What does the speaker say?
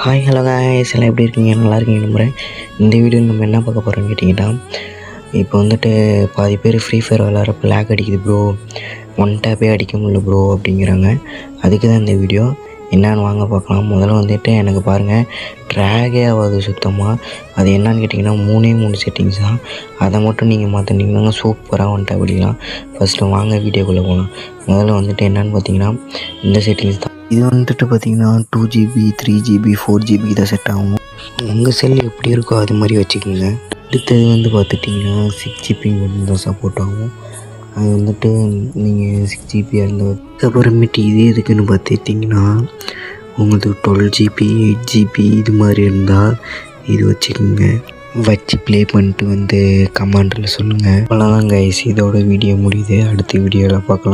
Hi hello guys, எல்லாம் எப்படி இருக்கீங்க? நல்லா இருக்கீங்க நம்புகிறேன். இந்த வீடியோவில் நம்ம என்ன பார்க்க போகிறோம்னு கேட்டிங்கன்னா, இப்போ வந்துட்டு பாதி பேர் ஃப்ரீ ஃபயர் விளாட்றப்ப லேக் அடிக்குது ப்ரோ, ஒன் டேப்பே அடிக்க முடியல ப்ரோ அப்படிங்கிறாங்க. அதுக்கு தான் இந்த வீடியோ. என்னான்னு வாங்க பார்க்கலாம். முதல்ல வந்துட்டு எனக்கு பாருங்கள், ட்ராகே ஆகாது சுத்தமாக. அது என்னான்னு கேட்டிங்கன்னா 3 செட்டிங்ஸ் தான். அதை மட்டும் நீங்கள் மாற்றினீங்கன்னா சூப்பராக ஒன் டேப் அடிக்கலாம். ஃபஸ்ட்டு வாங்க வீடியோக்குள்ளே போகலாம். முதல்ல வந்துட்டு என்னான்னு பார்த்தீங்கன்னா இந்த செட்டிங்ஸ் தான். இது வந்துட்டு பார்த்திங்கன்னா 2GB 3GB 4GB தான் செட் ஆகும். உங்கள் செல் எப்படி இருக்கோ அது மாதிரி வச்சுக்கோங்க. அடுத்தது வந்து பார்த்துட்டிங்கன்னா 6GB தான் சப்போர்ட் ஆகும். அது வந்துட்டு நீங்கள் 6GB இருந்தால் அப்புறமேட்டு இதே எதுக்குன்னு பார்த்துட்டிங்கன்னா உங்களுக்கு 12GB 8GB இது மாதிரி இருந்தால் இது வச்சுக்கோங்க. வச்சு ப்ளே பண்ணிட்டு வந்து கமெண்டில் சொல்லுங்கள். அவ்வளோதான் கைஸ், இதோட வீடியோ முடியுது. அடுத்த வீடியோவில் பார்க்கலாம்.